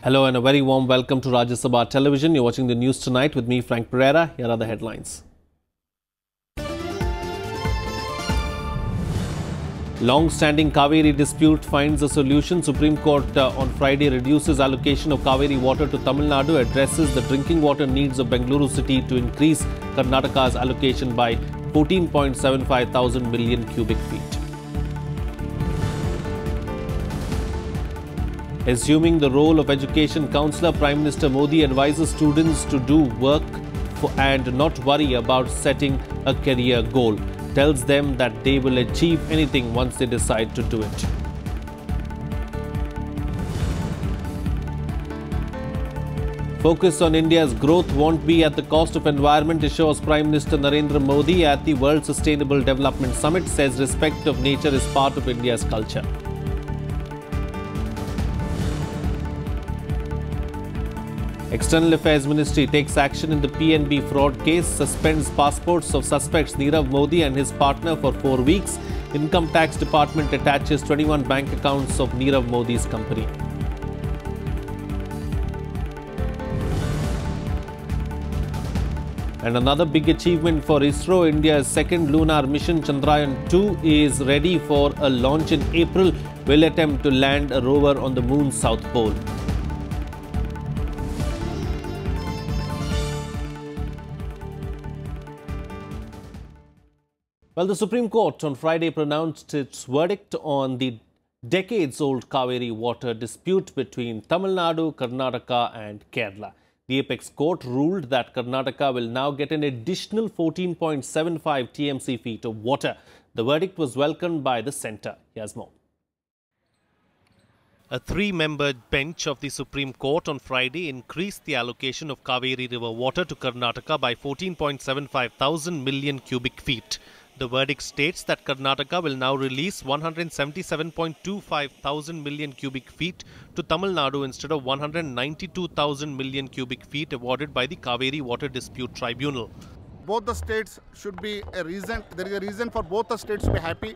Hello and a very warm welcome to Rajya Sabha television. You're watching the news tonight with me, Frank Pereira. Here are the headlines. Long-standing Kaveri dispute finds a solution. Supreme Court on Friday reduces allocation of Kaveri water to Tamil Nadu, addresses the drinking water needs of Bengaluru city to increase Karnataka's allocation by 14.75 thousand million cubic feet. Assuming the role of education counsellor, Prime Minister Modi advises students to do work and not worry about setting a career goal. Tells them that they will achieve anything once they decide to do it. Focus on India's growth won't be at the cost of environment, assures Prime Minister Narendra Modi at the World Sustainable Development Summit. Says respect of nature is part of India's culture. External Affairs Ministry takes action in the PNB fraud case, suspends passports of suspects Nirav Modi and his partner for 4 weeks. Income Tax Department attaches 21 bank accounts of Nirav Modi's company. And another big achievement for ISRO, India's second lunar mission Chandrayaan-2 is ready for a launch in April. Will attempt to land a rover on the moon's south pole. Well, the Supreme Court on Friday pronounced its verdict on the decades-old Kaveri water dispute between Tamil Nadu, Karnataka and Kerala. The apex court ruled that Karnataka will now get an additional 14.75 TMC feet of water. The verdict was welcomed by the centre. Here's more. A three-member bench of the Supreme Court on Friday increased the allocation of Kaveri river water to Karnataka by 14.75 thousand million cubic feet. The verdict states that Karnataka will now release 177.25 thousand million cubic feet to Tamil Nadu instead of 192,000 million cubic feet awarded by the Kaveri Water Dispute Tribunal. Both the states should be a reason. There is a reason for both the states to be happy.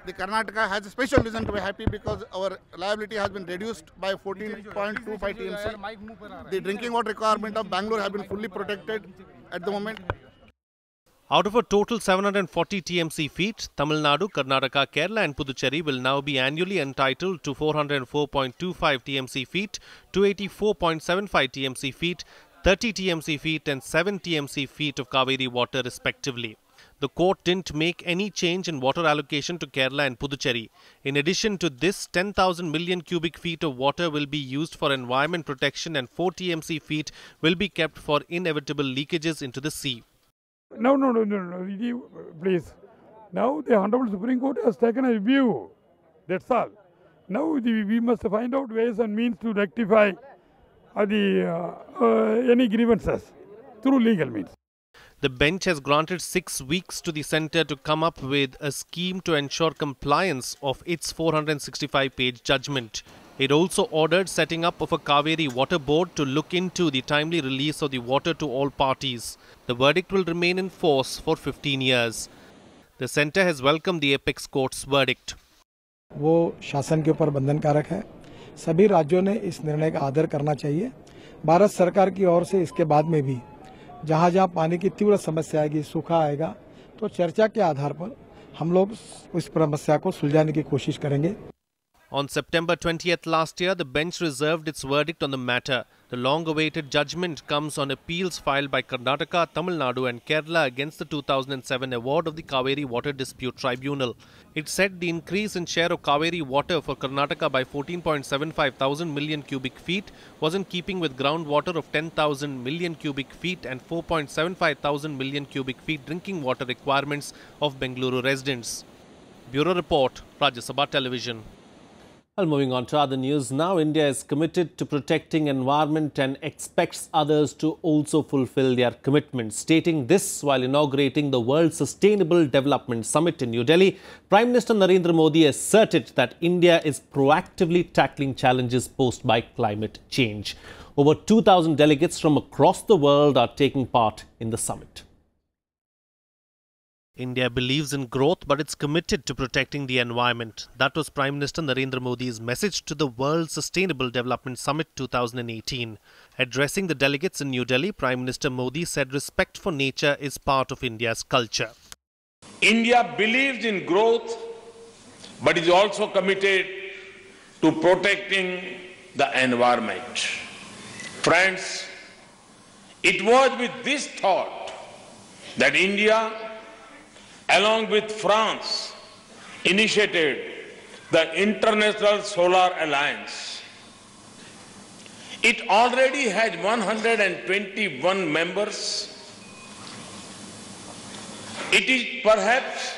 The Karnataka has a special reason to be happy because our liability has been reduced by 14.25 TMC. The drinking water requirement of Bangalore have been fully protected at the moment. Out of a total 740 TMC feet, Tamil Nadu, Karnataka, Kerala and Puducherry will now be annually entitled to 404.25 TMC feet, 284.75 TMC feet, 30 TMC feet and 7 TMC feet of Kaveri water respectively. The court didn't make any change in water allocation to Kerala and Puducherry. In addition to this, 10,000 million cubic feet of water will be used for environment protection and 4 TMC feet will be kept for inevitable leakages into the sea. No, please. Now the Honorable Supreme Court has taken a view. That's all. Now we must find out ways and means to rectify any grievances through legal means. The bench has granted 6 weeks to the centre to come up with a scheme to ensure compliance of its 465-page judgment. It also ordered setting up of a Kaveri water board to look into the timely release of the water to all parties. The verdict will remain in force for 15 years. The centre has welcomed the apex court's verdict. वो शासन के ऊपर बंधनकारक है। सभी राज्यों ने इस निर्णय का आदर करना चाहिए। भारत सरकार की ओर से इसके बाद में भी जहां पानी की तीव्र समस्या आएगी, सूखा आएगा, तो चर्चा के आधार पर हम लोग इस समस्या को सुलझाने की कोशिश करेंगे। On September 20th last year, the bench reserved its verdict on the matter. The long-awaited judgment comes on appeals filed by Karnataka, Tamil Nadu and Kerala against the 2007 award of the Kaveri Water Dispute Tribunal. It said the increase in share of Kaveri water for Karnataka by 14.75 thousand million cubic feet was in keeping with groundwater of 10,000 million cubic feet and 4.75 thousand million cubic feet drinking water requirements of Bengaluru residents. Bureau Report, Rajya Sabha Television. Well, moving on to other news now, India is committed to protecting environment and expects others to also fulfill their commitments. Stating this while inaugurating the World Sustainable Development Summit in New Delhi, Prime Minister Narendra Modi asserted that India is proactively tackling challenges posed by climate change. Over 2,000 delegates from across the world are taking part in the summit. India believes in growth, but it's committed to protecting the environment. That was Prime Minister Narendra Modi's message to the World Sustainable Development Summit 2018. Addressing the delegates in New Delhi, Prime Minister Modi said respect for nature is part of India's culture. India believes in growth, but is also committed to protecting the environment. Friends, it was with this thought that India, along with France, initiated the International Solar Alliance. It already has 121 members. It is perhaps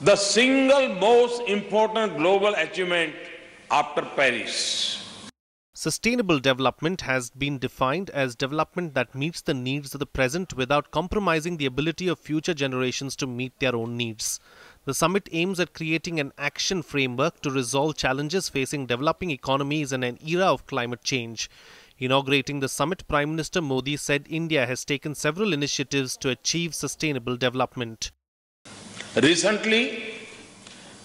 the single most important global achievement after Paris. Sustainable development has been defined as development that meets the needs of the present without compromising the ability of future generations to meet their own needs. The summit aims at creating an action framework to resolve challenges facing developing economies in an era of climate change. Inaugurating the summit, Prime Minister Modi said India has taken several initiatives to achieve sustainable development. Recently,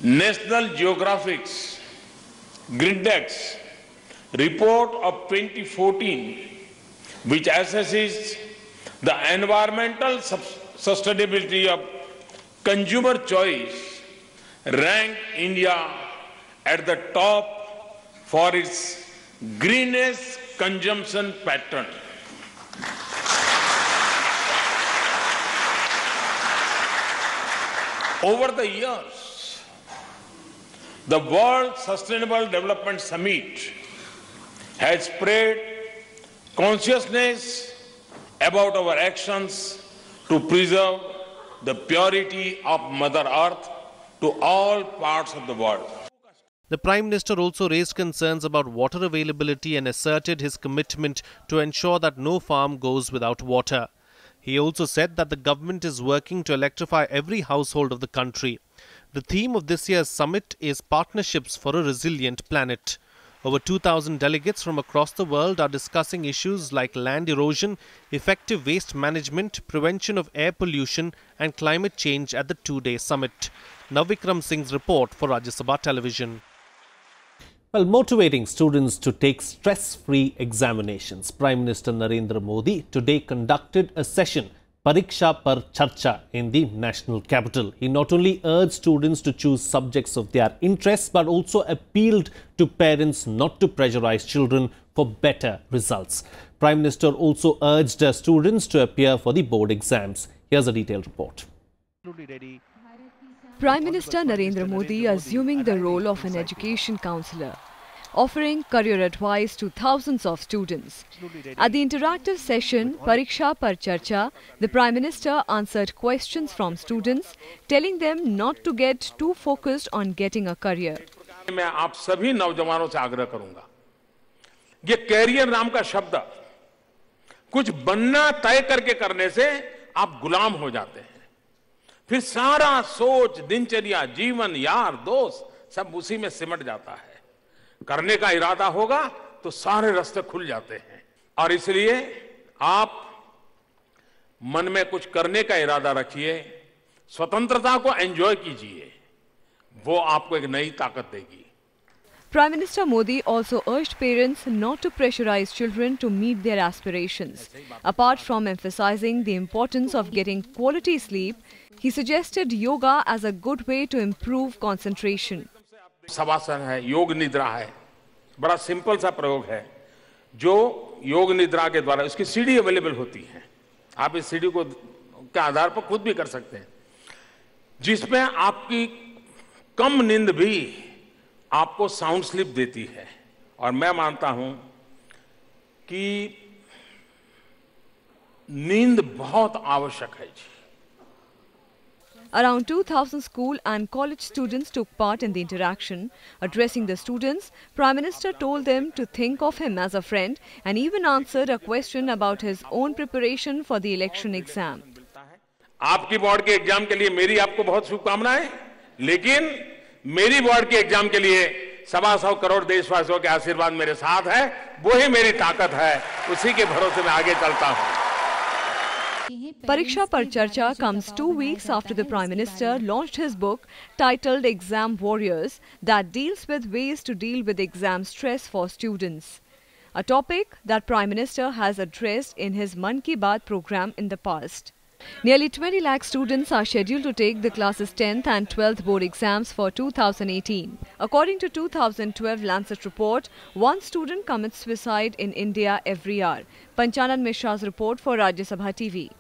National Geographic's Griddex report of 2014, which assesses the environmental sustainability of consumer choice, ranked India at the top for its greenest consumption pattern. Over the years, the World Sustainable Development Summit has spread consciousness about our actions to preserve the purity of Mother Earth to all parts of the world. The Prime Minister also raised concerns about water availability and asserted his commitment to ensure that no farm goes without water. He also said that the government is working to electrify every household of the country. The theme of this year's summit is Partnerships for a Resilient Planet. Over 2,000 delegates from across the world are discussing issues like land erosion, effective waste management, prevention of air pollution and climate change at the two-day summit. Navikram Singh's report for Rajya Sabha television. Well, motivating students to take stress-free examinations. Prime Minister Narendra Modi today conducted a session, Pariksha par charcha, in the national capital. He not only urged students to choose subjects of their interest, but also appealed to parents not to pressurize children for better results. Prime Minister also urged students to appear for the board exams. Here's a detailed report. Prime Minister Narendra Modi assuming the role of an education counsellor, offering career advice to thousands of students. At the interactive session, Pariksha par charcha, the Prime Minister answered questions from students, telling them not to get too focused on getting a career. मैं आप सभी नौजवानों से आग्रह करूंगा, ये career नाम का शब्द कुछ बनना तय करके करने से आप गुलाम हो जाते हैं। फिर सारा सोच, दिनचर्या, जीवन, यार, दोस्त सब उसी में सिमट जाता है। करने का इरादा होगा तो सारे रास्ते खुल जाते हैं और इसलिए आप मन में कुछ करने का इरादा रखिए, स्वतंत्रता को एंजॉय कीजिए, वो आपको एक नई ताकत देगी। Prime Minister Modi also urged parents not to pressurize children to meet their aspirations. Apart from emphasizing the importance of getting quality sleep, he suggested yoga as a good way to improve concentration. Shavasana है, योग निद्रा है, बड़ा simple सा प्रयोग है जो योग निद्रा के द्वारा, उसकी सीडी अवेलेबल होती है, आप इस सीडी को के आधार पर खुद भी कर सकते हैं, जिसमें आपकी कम नींद भी आपको साउंड स्लीप देती है। और मैं मानता हूं कि नींद बहुत आवश्यक है जी। Around 2,000 school and college students took part in the interaction. Addressing the students, Prime Minister told them to think of him as a friend and even answered a question about his own preparation for the election exam. आपकी board के exam के लिए मेरी आपको बहुत शुभकामनाएं, लेकिन मेरी बोर्ड के एग्जाम के लिए 125 करोड़ देशवासियों के आशीर्वाद मेरे साथ है, वो ही मेरी ताकत है, उसी के भरोसे में आगे चलता हूं। Pariksha Par Charcha comes 2 weeks after the Prime Minister launched his book titled Exam Warriors that deals with ways to deal with exam stress for students. A topic that Prime Minister has addressed in his Mann Ki Baat program in the past. Nearly 20 lakh students are scheduled to take the classes 10th and 12th board exams for 2018. According to 2012 Lancet report, one student commits suicide in India every hour. Panchanan Mishra's report for Rajya Sabha TV.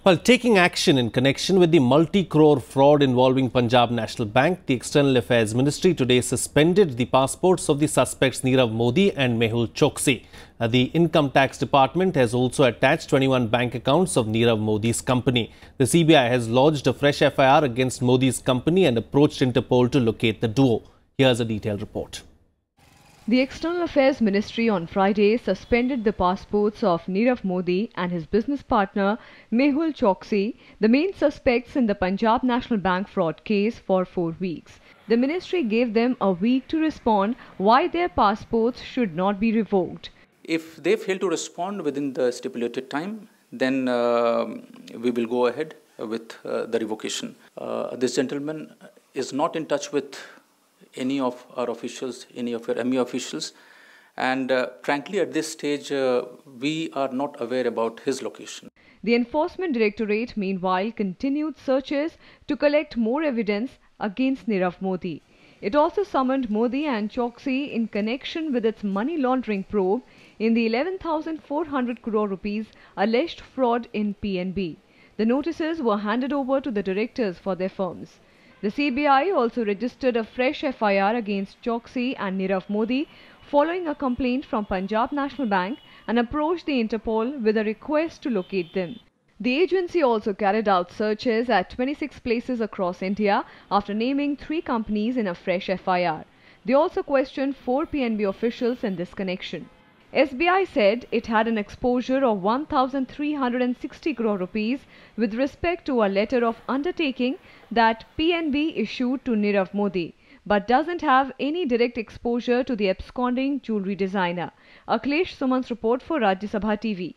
While taking action in connection with the multi-crore fraud involving Punjab National Bank, the External Affairs Ministry today suspended the passports of the suspects Nirav Modi and Mehul Choksi. The Income Tax Department has also attached 21 bank accounts of Nirav Modi's company. The CBI has lodged a fresh FIR against Modi's company and approached Interpol to locate the duo. Here's a detailed report. The External Affairs Ministry on Friday suspended the passports of Nirav Modi and his business partner Mehul Choksi, the main suspects in the Punjab National Bank fraud case, for 4 weeks. The ministry gave them a week to respond why their passports should not be revoked. If they fail to respond within the stipulated time, then we will go ahead with the revocation. This gentleman is not in touch with any of our officials, any of our ME officials, and frankly at this stage we are not aware about his location. The Enforcement Directorate meanwhile continued searches to collect more evidence against Nirav Modi. It also summoned Modi and Choksi in connection with its money laundering probe in the 11,400 crore rupees alleged fraud in PNB. The notices were handed over to the directors for their firms. The CBI also registered a fresh FIR against Choksi and Nirav Modi following a complaint from Punjab National Bank and approached the Interpol with a request to locate them. The agency also carried out searches at 26 places across India after naming 3 companies in a fresh FIR. They also questioned 4 PNB officials in this connection. SBI said it had an exposure of 1,360 crore rupees with respect to a letter of undertaking that PNB issued to Nirav Modi, but doesn't have any direct exposure to the absconding jewellery designer. Akhilesh Suman's report for Rajya Sabha TV.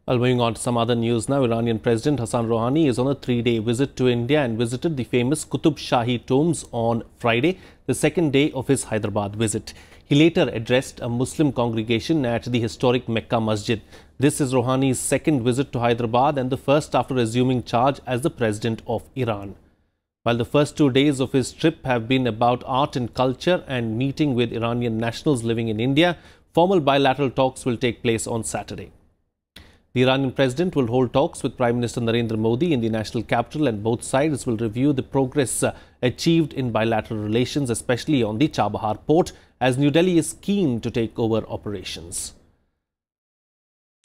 Well, moving on to some other news now, Iranian President Hassan Rouhani is on a 3-day visit to India and visited the famous Qutub Shahi tombs on Friday, the second day of his Hyderabad visit. He later addressed a Muslim congregation at the historic Mecca Masjid. This is Rouhani's second visit to Hyderabad and the first after assuming charge as the President of Iran. While the first 2 days of his trip have been about art and culture and meeting with Iranian nationals living in India, formal bilateral talks will take place on Saturday. The Iranian President will hold talks with Prime Minister Narendra Modi in the national capital, and both sides will review the progress achieved in bilateral relations, especially on the Chabahar port, as New Delhi is keen to take over operations.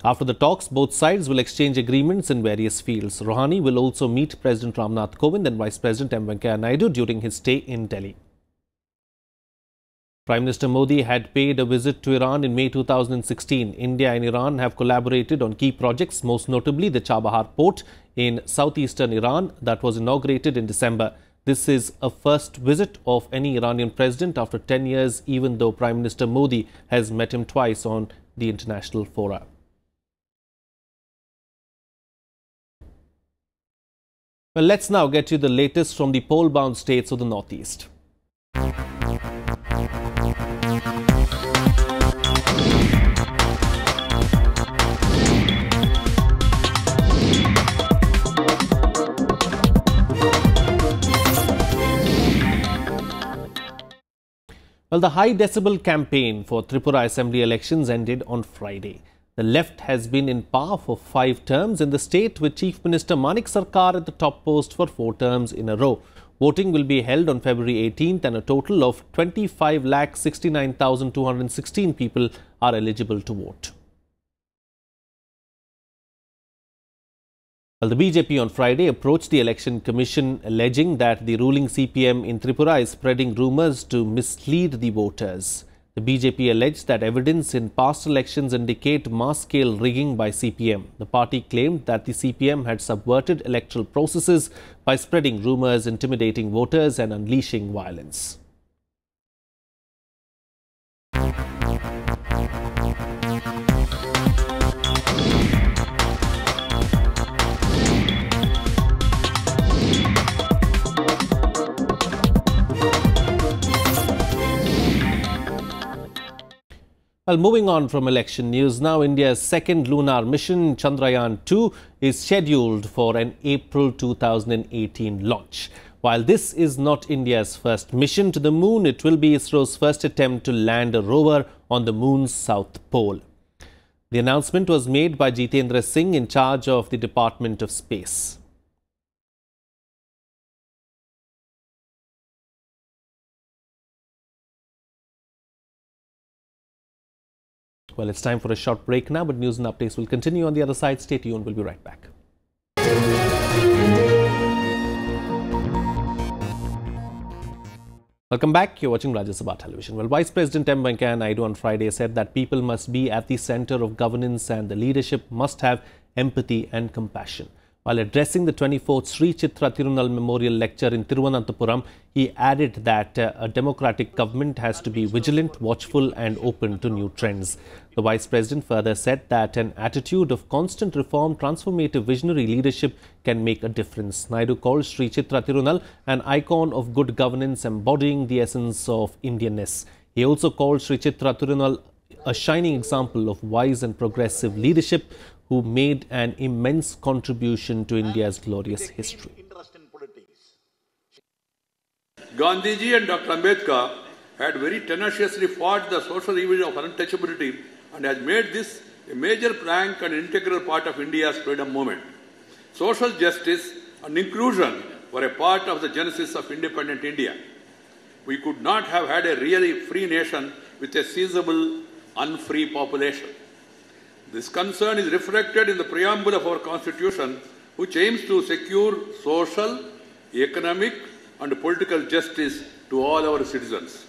After the talks, both sides will exchange agreements in various fields. Rouhani will also meet President Ramnath Kovind and Vice President M. Venkaiah Naidu during his stay in Delhi. Prime Minister Modi had paid a visit to Iran in May 2016. India and Iran have collaborated on key projects, most notably the Chabahar port in southeastern Iran that was inaugurated in December. This is a first visit of any Iranian president after 10 years, even though Prime Minister Modi has met him twice on the international fora. Well, let's now get you the latest from the poll-bound states of the Northeast. Well, the high decibel campaign for Tripura Assembly elections ended on Friday. The left has been in power for 5 terms in the state, with Chief Minister Manik Sarkar at the top post for 4 terms in a row. Voting will be held on February 18th and a total of 25,69,216 people are eligible to vote. Well, the BJP on Friday approached the Election Commission alleging that the ruling CPM in Tripura is spreading rumours to mislead the voters. The BJP alleged that evidence in past elections indicate mass-scale rigging by CPM. The party claimed that the CPM had subverted electoral processes by spreading rumours, intimidating voters and unleashing violence. Well, moving on from election news, now India's second lunar mission, Chandrayaan-2, is scheduled for an April 2018 launch. While this is not India's first mission to the moon, it will be ISRO's first attempt to land a rover on the moon's south pole. The announcement was made by Jitendra Singh, in charge of the Department of Space. Well, it's time for a short break now, but news and updates will continue on the other side. Stay tuned. We'll be right back. Welcome back. You're watching Rajya Sabha television. Well, Vice President M. Venkaiah Naidu on Friday said that people must be at the center of governance and the leadership must have empathy and compassion. While addressing the 24th Sri Chitra Tirunal Memorial Lecture in Thiruvananthapuram, he added that a democratic government has to be vigilant, watchful and open to new trends. The Vice President further said that an attitude of constant reform, transformative visionary leadership can make a difference. Naidu called Sri Chitra Tirunal an icon of good governance embodying the essence of Indianness. He also called Sri Chitra Tirunal a shining example of wise and progressive leadership who made an immense contribution to India's glorious history. Gandhiji and Dr. Ambedkar had very tenaciously fought the social evil of untouchability and has made this a major plank and integral part of India's freedom movement. Social justice and inclusion were a part of the genesis of independent India. We could not have had a really free nation with a seizable, unfree population. This concern is reflected in the preamble of our Constitution, which aims to secure social, economic and political justice to all our citizens.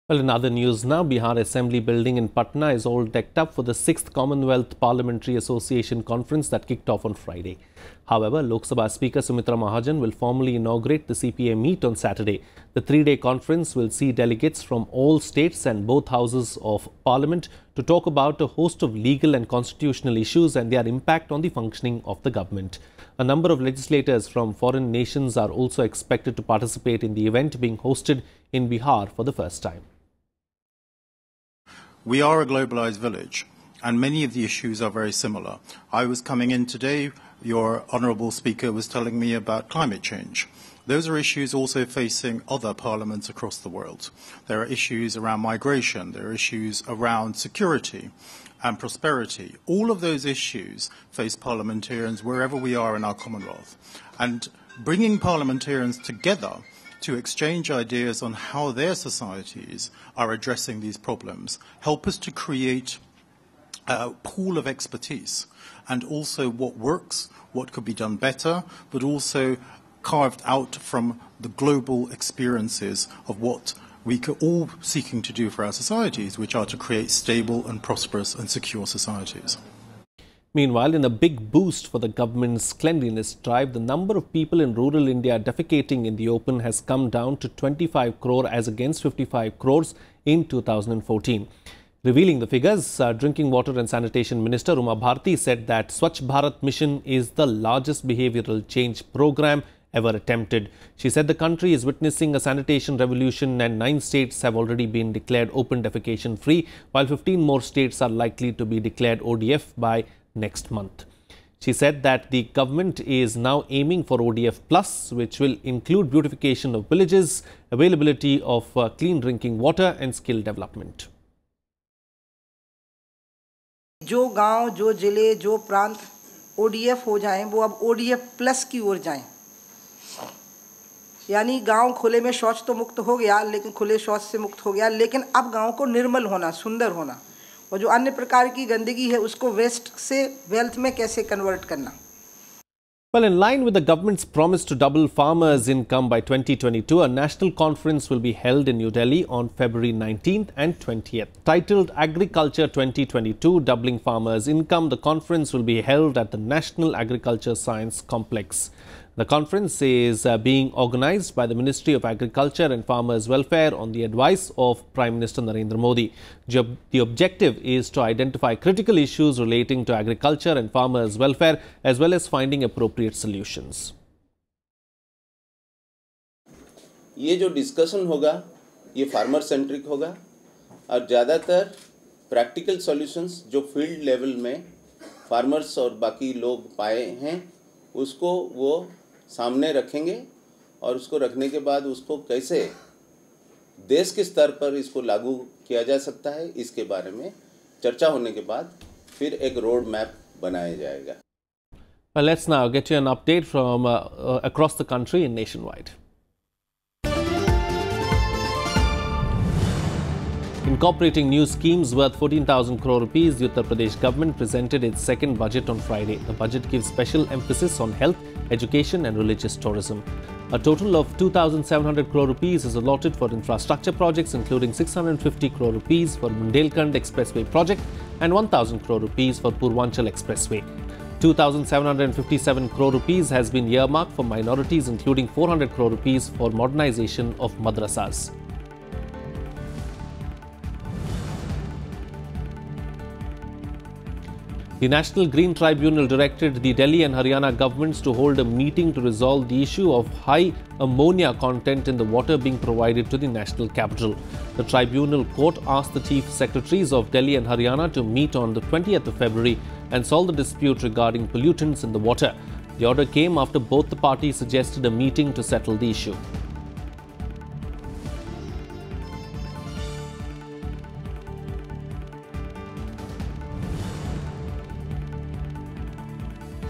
Well, in other news now, Bihar Assembly building in Patna is all decked up for the 6th Commonwealth Parliamentary Association Conference that kicked off on Friday. However, Lok Sabha Speaker Sumitra Mahajan will formally inaugurate the CPA meet on Saturday. The 3-day conference will see delegates from all states and both houses of Parliament to talk about a host of legal and constitutional issues and their impact on the functioning of the government. A number of legislators from foreign nations are also expected to participate in the event being hosted in Bihar for the first time. We are a globalized village, and many of the issues are very similar. I was coming in today, your Honourable Speaker was telling me about climate change. Those are issues also facing other parliaments across the world. There are issues around migration, there are issues around security and prosperity. All of those issues face parliamentarians wherever we are in our Commonwealth. And bringing parliamentarians together to exchange ideas on how their societies are addressing these problems, help us to create a pool of expertise and also what works, what could be done better, but also carved out from the global experiences of what we are all seeking to do for our societies, which are to create stable and prosperous and secure societies. Meanwhile, in a big boost for the government's cleanliness drive, the number of people in rural India defecating in the open has come down to 25 crore as against 55 crores in 2014. Revealing the figures, Drinking Water and Sanitation Minister Uma Bharti said that Swachh Bharat Mission is the largest behavioral change program ever attempted. She said the country is witnessing a sanitation revolution and 9 states have already been declared open defecation free, while 15 more states are likely to be declared ODF by next month. She said that the government is now aiming for ODF Plus, which will include beautification of villages, availability of clean drinking water and skill development. जो गांव, जो जिले, जो प्रांत ODF हो जाएं, वो अब ODF Plus की ओर जाएं। यानी गांव खुले में शौच तो मुक्त हो गया, लेकिन खुले शौच से मुक्त हो गया, लेकिन अब गांव को निर्मल होना, सुंदर होना और जो अन्य प्रकार की गंदगी है उसको वेस्ट से वेल्थ में कैसे कन्वर्ट करना। Well, in line with the government's promise to double farmers' income by 2022, a national conference will be held in New Delhi on February 19th and 20th. Titled Agriculture 2022, Doubling Farmers' Income, the conference will be held at the National Agriculture Science Complex. The conference is being organized by the Ministry of Agriculture and Farmers' Welfare on the advice of Prime Minister Narendra Modi. The objective is to identify critical issues relating to agriculture and farmers' welfare as well as finding appropriate solutions. ये जो discussion होगा ये farmer centric होगा और ज़्यादातर practical solutions जो field level में farmers और बाकी लोग पाए हैं उसको वो सामने रखेंगे और उसको रखने के बाद उसको कैसे देश के स्तर पर इसको लागू किया जा सकता है इसके बारे में चर्चा होने के बाद फिर एक रोड मैप बनाया जाएगा. Well, let's now get you an update from across the country and nationwide. Incorporating new schemes worth 14,000 crore rupees, the Uttar Pradesh government presented its second budget on Friday. The budget gives special emphasis on health, education and religious tourism. A total of 2,700 crore rupees is allotted for infrastructure projects, including 650 crore rupees for Bundelkhand Expressway project and 1,000 crore rupees for Purvanchal Expressway. 2,757 crore rupees has been earmarked for minorities, including 400 crore rupees for modernization of madrasas. The National Green Tribunal directed the Delhi and Haryana governments to hold a meeting to resolve the issue of high ammonia content in the water being provided to the national capital. The tribunal court asked the chief secretaries of Delhi and Haryana to meet on the 20th of February and solve the dispute regarding pollutants in the water. The order came after both the parties suggested a meeting to settle the issue.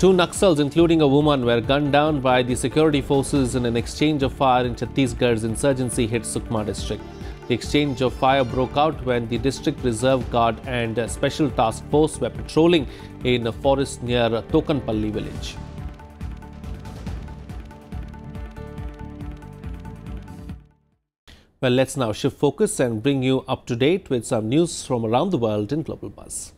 Two Naxals, including a woman, were gunned down by the security forces in an exchange of fire in Chhattisgarh's insurgency hit Sukma district. The exchange of fire broke out when the district reserve guard and a special task force were patrolling in a forest near Tokanpalli village. Well, let's now shift focus and bring you up to date with some news from around the world in Global Buzz.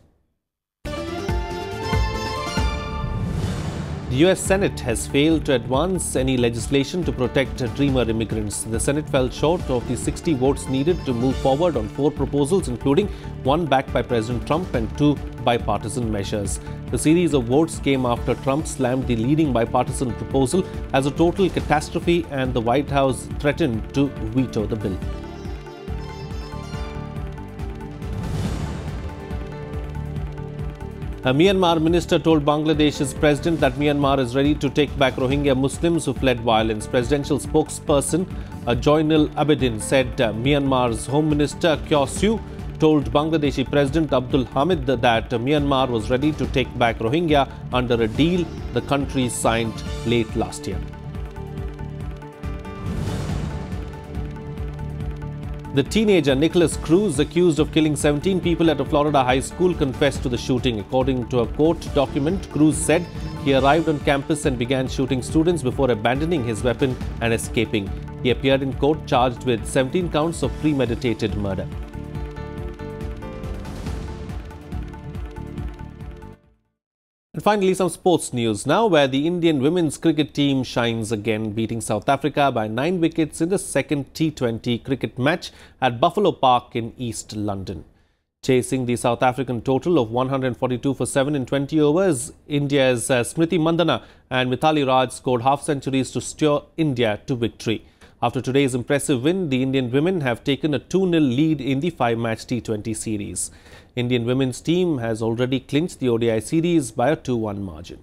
The US Senate has failed to advance any legislation to protect dreamer immigrants. The Senate fell short of the 60 votes needed to move forward on 4 proposals, including one backed by President Trump and 2 bipartisan measures. The series of votes came after Trump slammed the leading bipartisan proposal as a total catastrophe and the White House threatened to veto the bill. A Myanmar minister told Bangladesh's president that Myanmar is ready to take back Rohingya Muslims who fled violence. Presidential spokesperson Joynal Abedin said Myanmar's Home Minister Kyaw Siu told Bangladeshi President Abdul Hamid that Myanmar was ready to take back Rohingya under a deal the country signed late last year. The teenager Nicholas Cruz, accused of killing 17 people at a Florida high school, confessed to the shooting. According to a court document, Cruz said he arrived on campus and began shooting students before abandoning his weapon and escaping. He appeared in court charged with 17 counts of premeditated murder. And finally, some sports news now, where the Indian women's cricket team shines again, beating South Africa by 9 wickets in the second T20 cricket match at Buffalo Park in East London. Chasing the South African total of 142 for 7 in 20 overs, India's Smriti Mandhana and Mithali Raj scored half-centuries to steer India to victory. After today's impressive win, the Indian women have taken a 2-0 lead in the 5-match T20 series. Indian women's team has already clinched the ODI series by a 2-1 margin.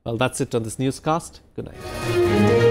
Well, that's it on this newscast. Good night.